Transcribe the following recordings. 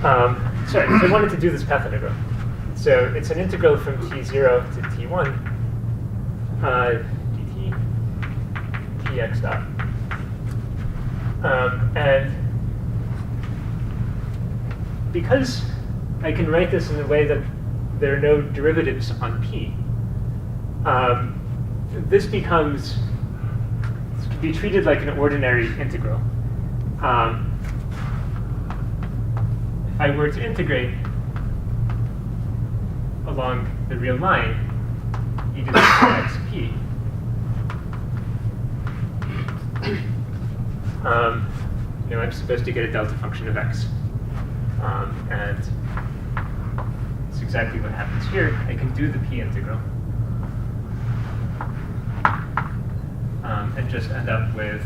Sorry, so I wanted to do this path integral. So it's an integral from t0 to t1 dt tx dot. And because I can write this in a way that there are no derivatives on p, this becomes, this could be treated like an ordinary integral. If I were to integrate along the real line, e to the power xp, I'm supposed to get a delta function of x. And it's exactly what happens here. I can do the p integral and just end up with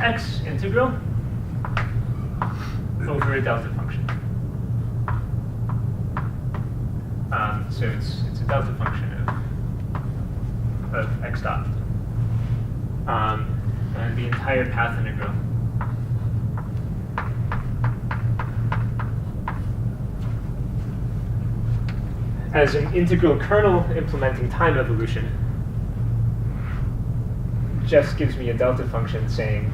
x integral over a delta function. So it's a delta function of x dot. And the entire path integral as an integral kernel implementing time evolution just gives me a delta function saying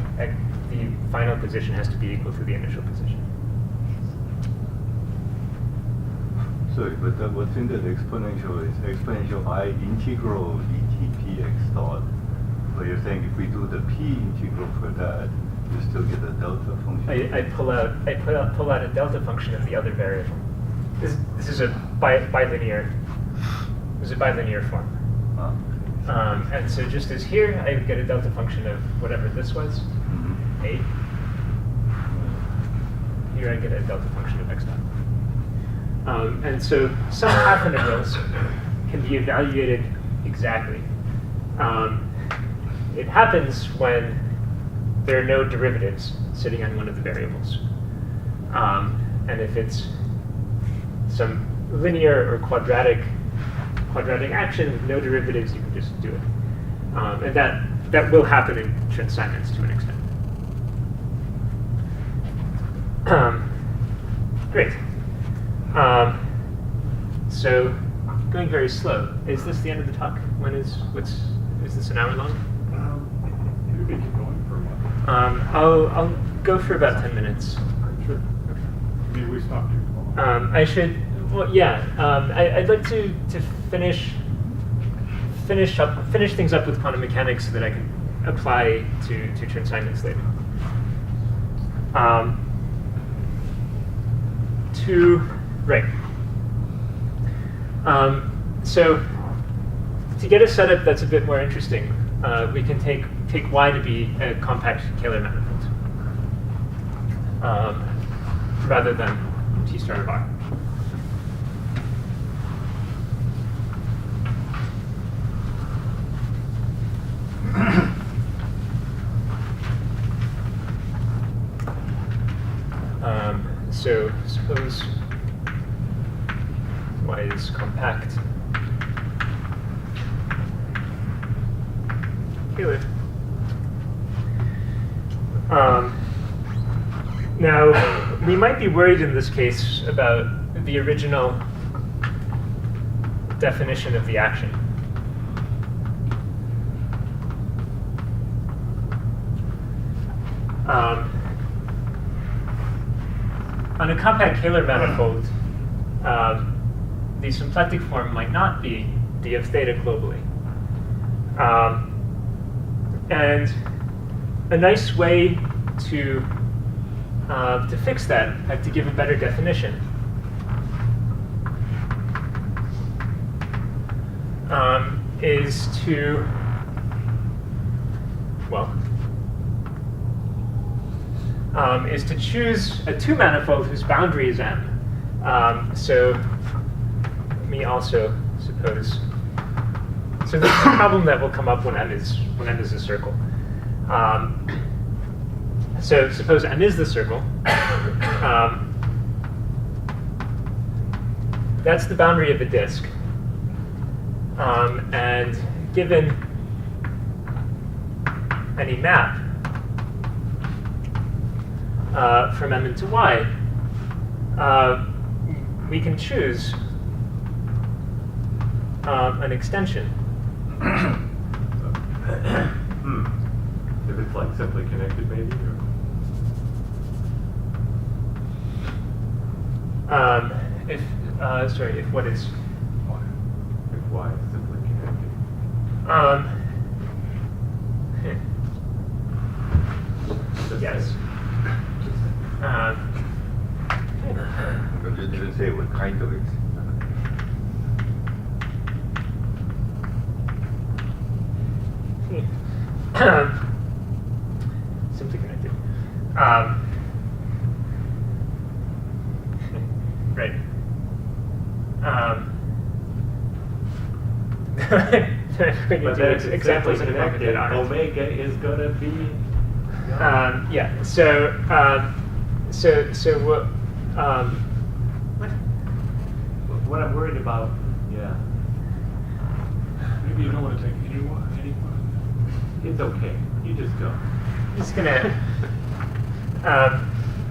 the final position has to be equal to the initial position. Sorry, but what's in that exponential is exponential I integral dt px dot. But you're saying if we do the p integral for that, you still get a delta function. I pull out a delta function of the other variable. This is a bilinear. This is a bilinear form. And so just as here, I would get a delta function of whatever this was, a. Here I get a delta function of x dot. And so some path integrals can be evaluated exactly. It happens when there are no derivatives sitting on one of the variables. And if it's some linear or quadratic action with no derivatives, you can just do it. And that will happen in transaminds to an extent. Great. So going very slow. Is this the end of the talk? Is this an hour long? Maybe keep going for a while. I'll go for about 10 minutes. Sure. Okay. Maybe we stopped you. I should. Well, yeah. I'd like to finish things up with quantum mechanics so that I can apply to transaminds later. Right. So to get a setup that's a bit more interesting, we can take Y to be a compact Kähler manifold rather than T star of R. So suppose Y is compact Kähler. Now, we might be worried in this case about the original definition of the action. On a compact Kähler manifold, the symplectic form might not be d of theta globally. And a nice way to fix that, to give a better definition, is to, is to choose a two-manifold whose boundary is M. So let me also suppose. So this is a problem that will come up when M is a circle. So suppose M is the circle. That's the boundary of the disk. And given any map, from m into y, we can choose an extension. If it's like simply connected, maybe? If what is? If y is simply connected. Yes. Because you didn't say what kind of it. Simply connected. Right. When you But do then if it's examples simply in a moment connected, that aren't. omega is going to be... Yeah. So what? What I'm worried about, yeah. Maybe you don't want to take anyone. It's okay. You just go. I'm just gonna.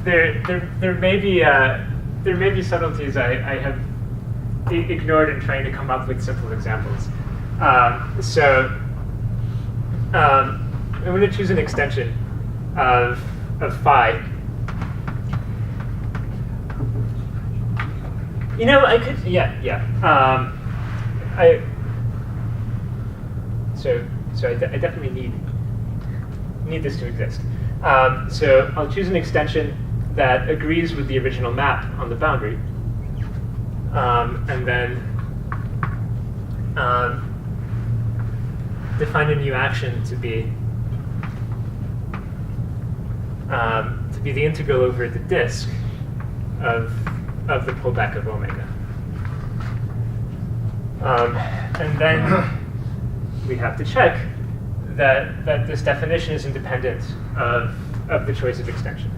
There may be subtleties I have ignored in trying to come up with simple examples. I'm going to choose an extension of phi. You know, I could, yeah. So I definitely need this to exist. So I'll choose an extension that agrees with the original map on the boundary, and then define a new action to be the integral over the disk of the pullback of omega. And then we have to check that this definition is independent of the choice of extension.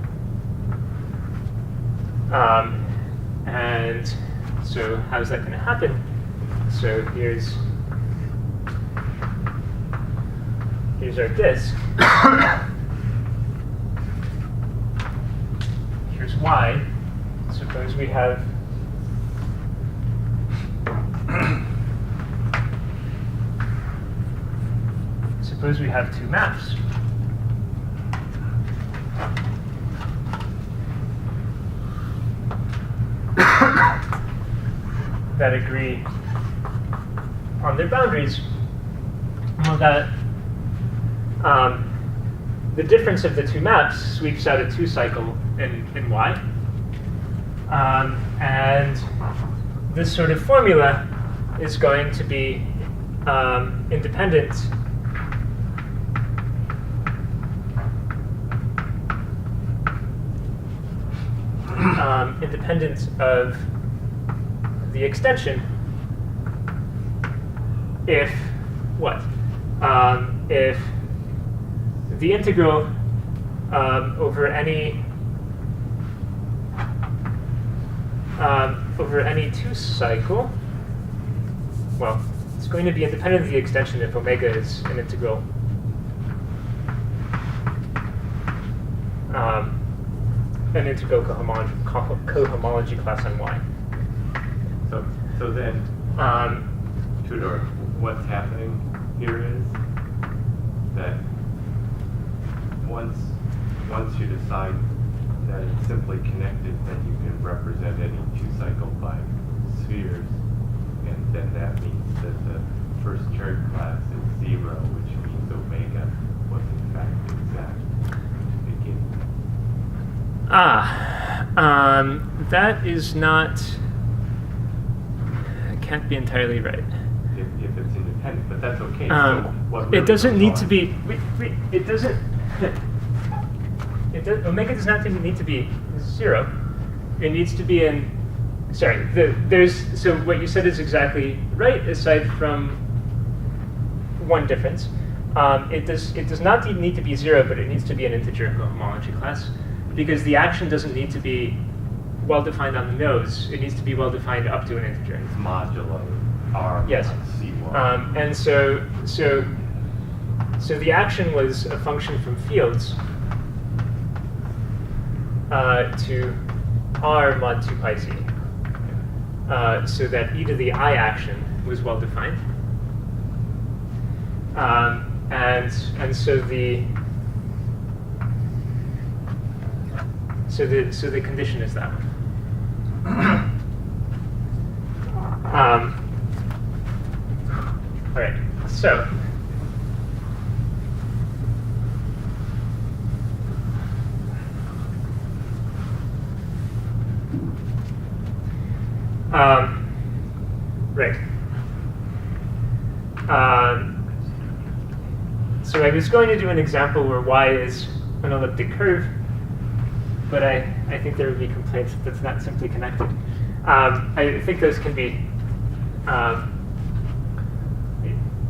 And so how is that going to happen? So here's our disk. Here's y. Suppose we have two maps. That agree on their boundaries. Well, that the difference of the two maps sweeps out a 2-cycle in y. And this sort of formula is going to be independent of the extension if what? If the integral over any 2-cycle, well, it's going to be independent of the extension if omega is an integral cohomology class on y. So then, Tudor, what's happening here is that once you decide that it's simply connected, then you can represent any 2-cycle by spheres, and then that means that the first Chern class is 0, which means omega was in fact exact to begin with. That is not. Can't be entirely right. If it's independent, but that's okay. So what it doesn't goes need on- to be. It doesn't. Omega does not need to be 0. It needs to be in. Sorry. So what you said is exactly right, aside from one difference. It does not need to be 0, but it needs to be an integer cohomology class, because the action doesn't need to be well defined on the nose. It needs to be well defined up to an integer. It's modulo R Yes. C1. And so the action was a function from fields to R mod 2 pi z, so that e to the I action was well defined. And so the condition is that one. All right, so right. So I was going to do an example where y is an elliptic curve, but I think there would be complaints that that's not simply connected. I think those can be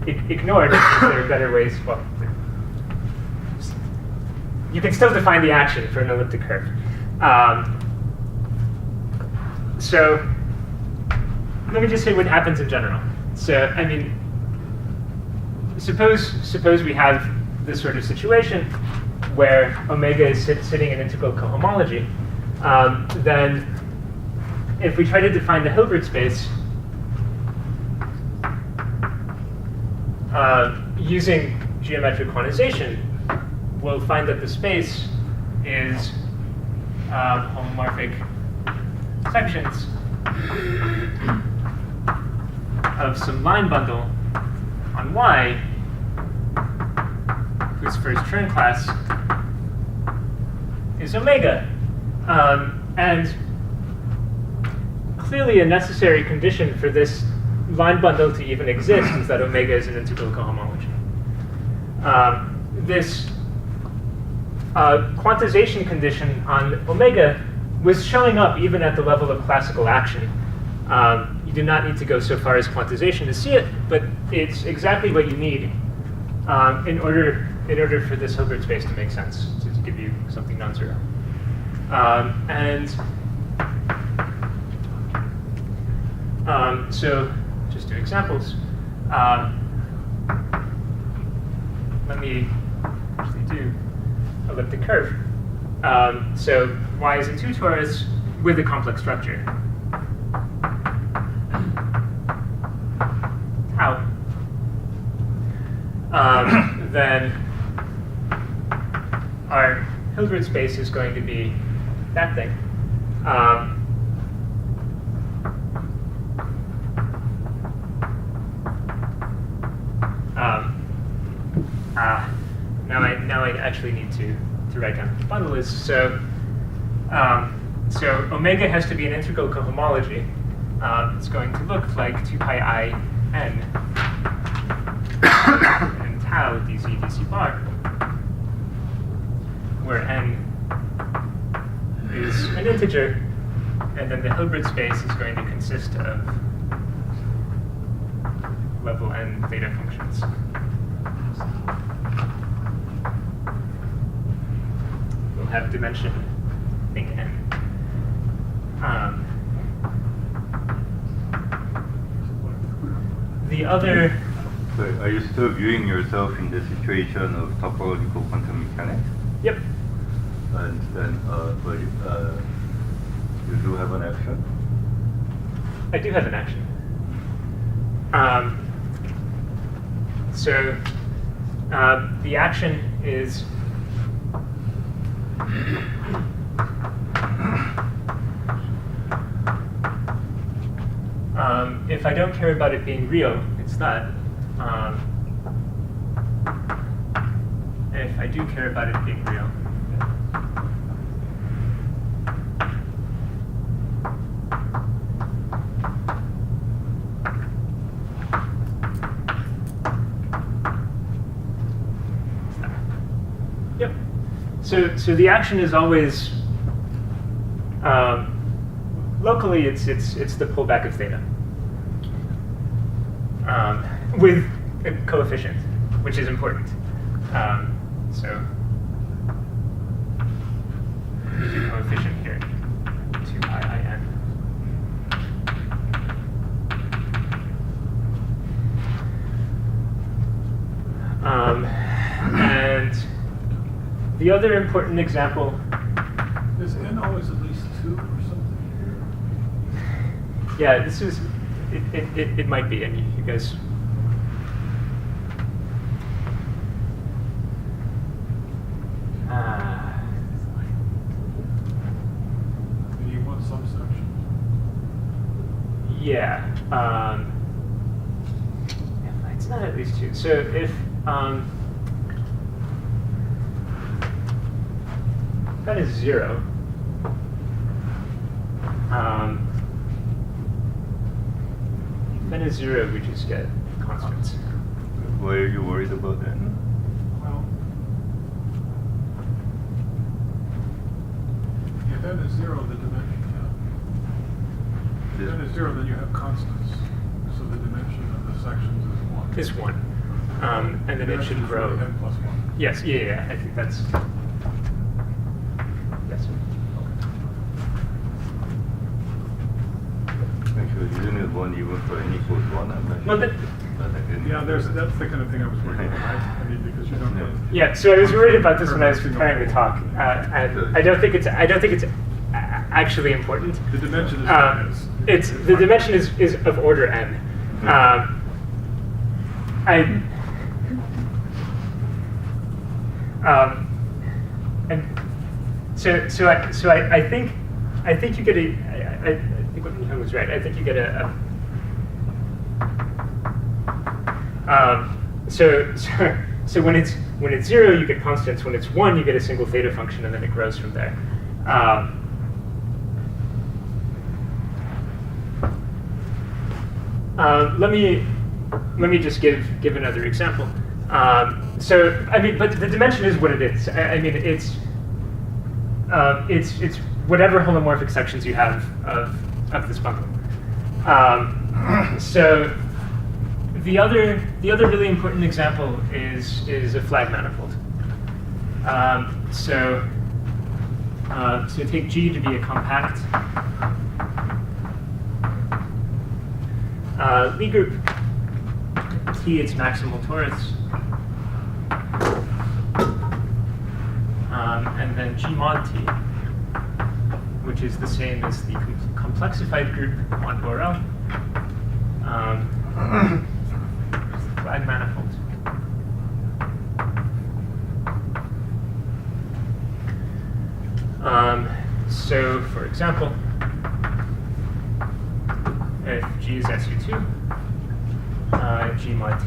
ignored because there are better ways. Well, you can still define the action for an elliptic curve. So let me just say what happens in general. So I mean, suppose we have this sort of situation where omega is sitting in integral cohomology. Then if we try to define the Hilbert space using geometric quantization, we'll find that the space is homomorphic sections of some line bundle on Y whose first Chern class is omega. And clearly a necessary condition for this line bundle to even exist is that omega is an integral cohomology. This quantization condition on omega was showing up even at the level of classical action. You do not need to go so far as quantization to see it, but it's exactly what you need in order for this Hilbert space to make sense, to give you something non-zero. So just two examples. Let me actually do elliptic curve. So Y is a 2 torus with a complex structure. Tau. Then our Hilbert space is going to be that thing. Now I actually need to write down what the bundle is. So omega has to be an integral cohomology. It's going to look like 2 pi I n and tau dz bar, where n is an integer, and then the Hilbert space is going to consist of level n theta functions. We'll have dimension, I think, n. The other. So are you still viewing yourself in the situation of topological quantum mechanics? Yep. And then, but you do have an action? I do have an action. So the action is if I don't care about it being real, it's that. If I do care about it being real, yep. So the action is always locally. It's the pullback of theta with a coefficient, which is important. So there's a coefficient here, 2 pi I n. And the other important example. Is n 2 or something here? Yeah, this is, it might be, and you guys. And you want subsection? Yeah. It's not at least 2. So if that is 0, if that is 0, we just get constants. Why are you worried about that? Well, if n is 0, the dimension, if n is 0, then you have constants. So the dimension of the sections is 1. Is 1. And then it should grow. Really n plus 1. Yes, yeah, I think that's. Yes. Actually, isn't it 1 even for n equals 1? I'm not Well, sure. that- Yeah, that's the kind of thing I was worried about, right? I mean, because you don't have. Yeah, so I was worried about this when I was preparing the talk, and I don't think it's actually important. The dimension is The dimension is of order n. And so I think you get I think what Nihon was right. I think you get so when it's 0, you get constants. When it's 1, you get a single theta function, and then it grows from there. Let me just give another example. So I mean, but the dimension is what it is. I mean, it's whatever holomorphic sections you have of this bundle. So the other really important example is a flag manifold. So take G to be a compact Lie group. T its maximal torus. And then G mod T, which is the same as the complexified group on Borel. Flag manifold. So, for example, if G is SU2, G mod T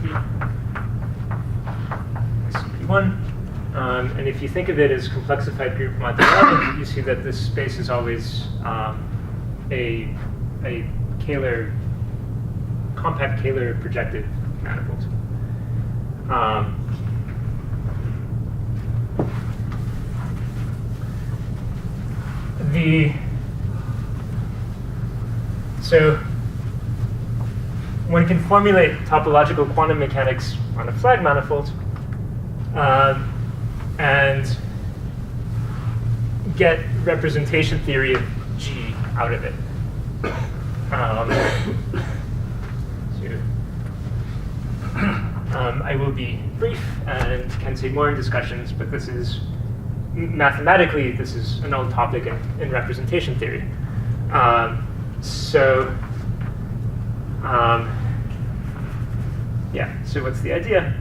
is CP1. And if you think of it as complexified group mod Borel, you see that this space is always a Kähler, compact Kähler projective manifold. So one can formulate topological quantum mechanics on a flag manifold and get representation theory of G out of it. I will be brief and can say more in discussions, but this is mathematically, this is an old topic in representation theory. Yeah, so what's the idea?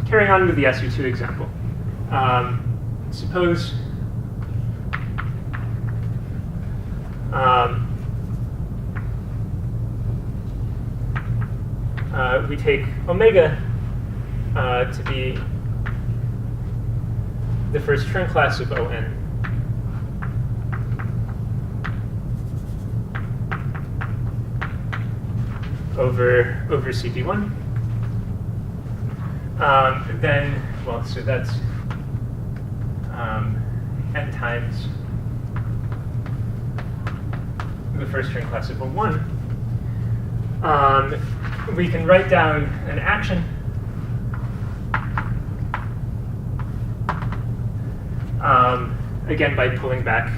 Carrying on with the SU2 example. Suppose we take omega to be the first Chern class of ON. Over CP1. Then, well, so that's n times the first Chern class of 1. We can write down an action again by pulling back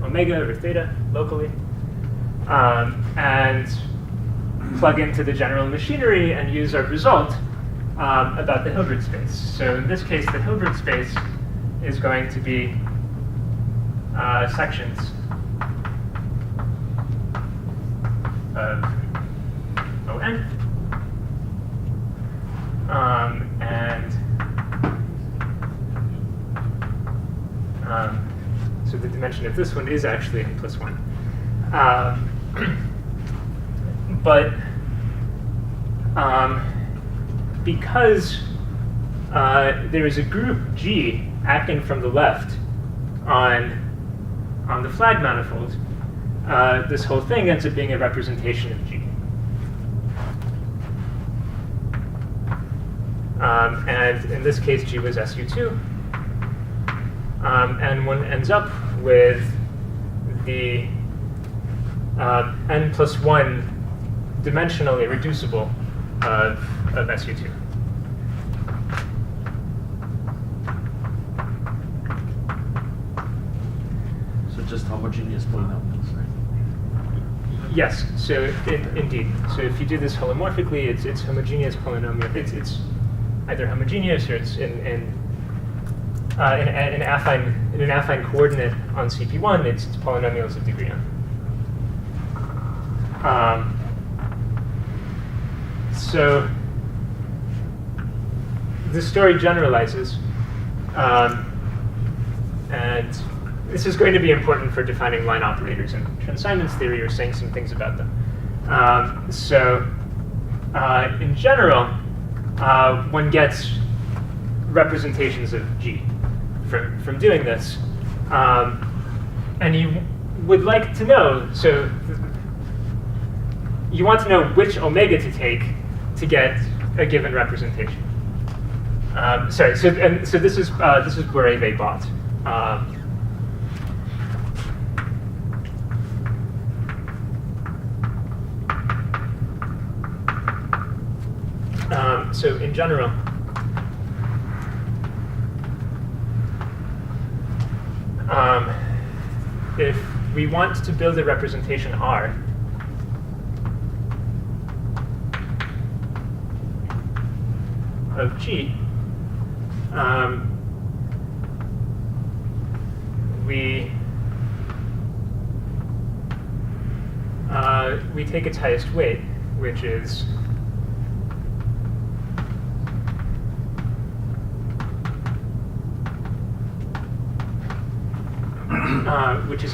omega or theta locally, and plug into the general machinery and use our result about the Hilbert space. So in this case, the Hilbert space is going to be sections of ON. So the dimension of this one is actually n plus 1. But because there is a group G acting from the left on the flag manifold, this whole thing ends up being a representation of G. And in this case, G was SU2. And one ends up with the n plus 1 dimensional irreducible of SU2. So just homogeneous polynomials, right? Yes, so indeed. So if you do this holomorphically, it's homogeneous polynomial. It's either homogeneous or it's in an affine coordinate on CP1, it's polynomials of degree n. So the story generalizes, and this is going to be important for defining line operators in transassignments theory or saying some things about them. In general, one gets representations of G from doing this. And you would like to know, so you want to know which omega to take to get a given representation. So this is Boreve bought. So in general, if we want to build a representation R of G, we take its highest weight, which is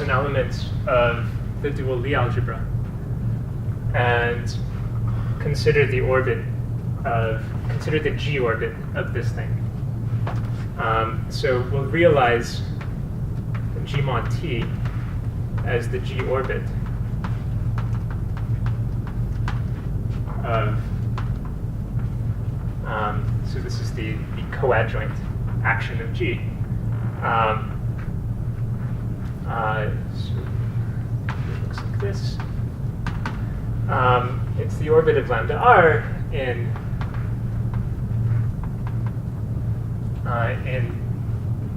an element of the dual Lie algebra, and consider the G orbit of this thing. So we'll realize G mod T as the G orbit of, so this is the coadjoint action of G. So it looks like this. It's the orbit of lambda R in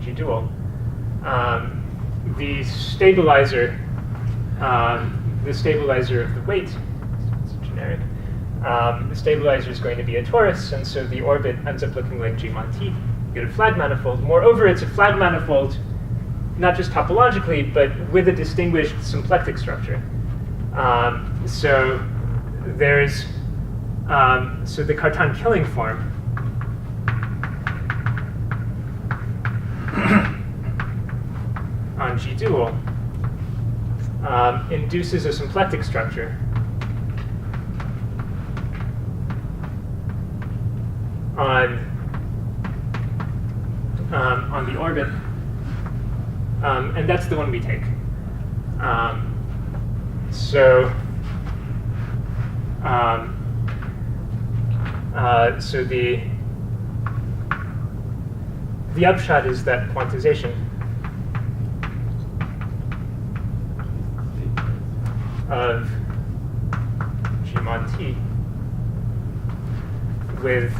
G dual. The stabilizer of the weight, it's generic. The stabilizer is going to be a torus, and so the orbit ends up looking like G mod T. You get a flag manifold. Moreover, it's a flag manifold not just topologically, but with a distinguished symplectic structure. So there's so the Cartan killing form on G dual induces a symplectic structure on the orbit. And that's the one we take. So the upshot is that quantization of G mod T with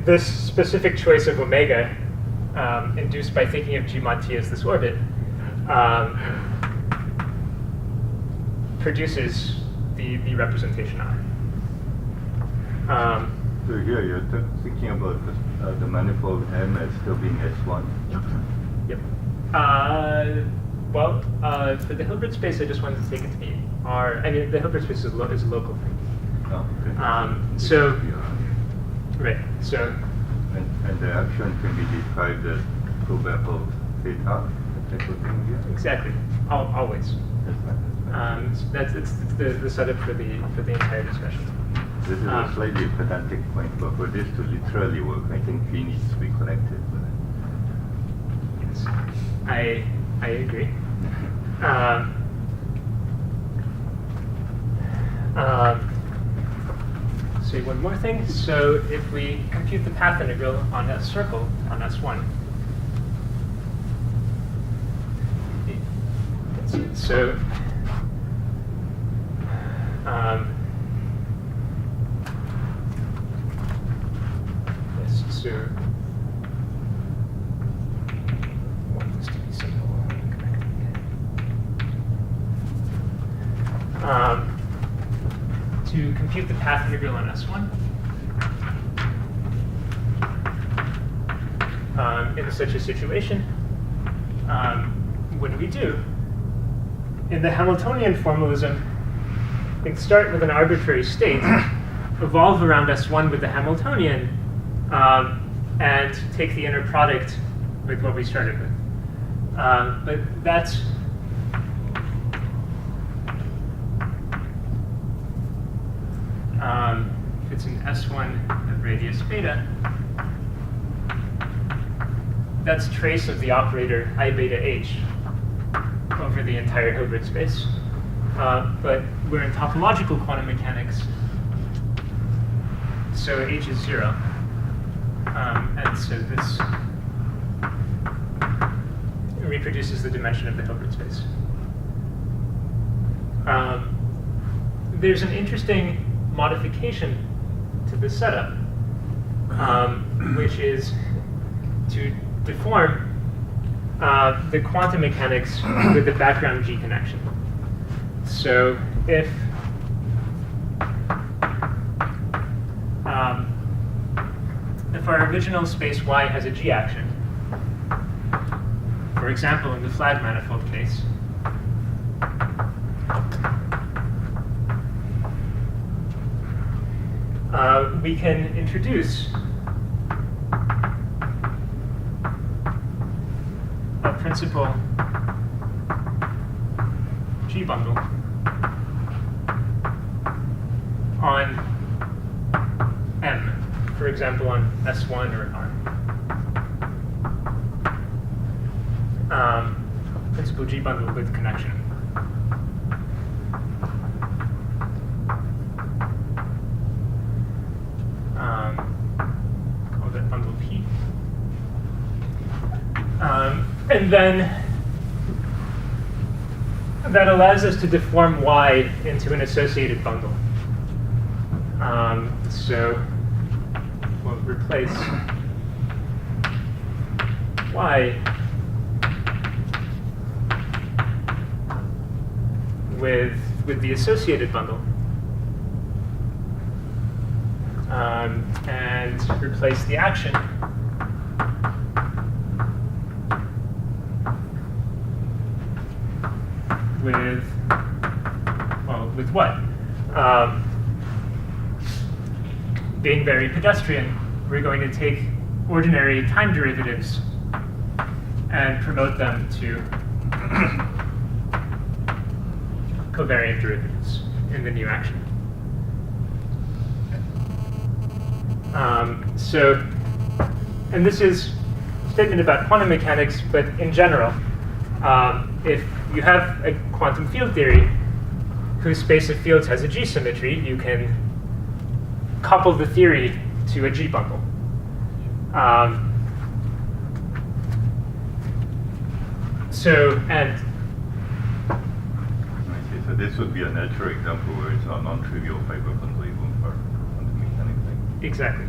this specific choice of omega induced by thinking of G mod T as this orbit produces the representation R. So here you're thinking about the manifold M as still being S1. Yep. For the Hilbert space, I just wanted to take it to be R. I mean, the Hilbert space is a local thing. Oh, okay. So, right. So, and the action can be described as proverb of theta, that type of thing here. exactly. Always. That's right. It's the setup for the entire discussion. This is a slightly pedantic point, but for this to literally work, I think P needs to be connected with it. Yes, I agree. Say one more thing. So if we compute the path integral on that circle on S1, let's see. So yes, so want this to be simple. To compute the path integral on S1, in such a situation, what do we do? In the Hamiltonian formalism, we can start with an arbitrary state, evolve around S1 with the Hamiltonian, and take the inner product with what we started with. But that's if it's an S1 of radius beta, that's trace of the operator I beta h over the entire Hilbert space. But we're in topological quantum mechanics, so h is 0. And so this reproduces the dimension of the Hilbert space. There's an interesting modification to the setup, which is to deform the quantum mechanics with the background G connection. So if our original space Y has a G action, for example, in the flag manifold case, we can introduce a principal G bundle on M, for example, on S1 or R. Principal G bundle with connection. Call that bundle P. And then that allows us to deform Y into an associated bundle. So we'll replace Y with the associated bundle, and replace the action with what? Being very pedestrian, we're going to take ordinary time derivatives and promote them to covariant derivatives in the new action. And this is a statement about quantum mechanics, but in general, if you have a quantum field theory whose space of fields has a G symmetry, you can couple the theory to a G bundle. So this would be a natural example where it's a non-trivial fiber bundle even for quantum mechanics. Exactly.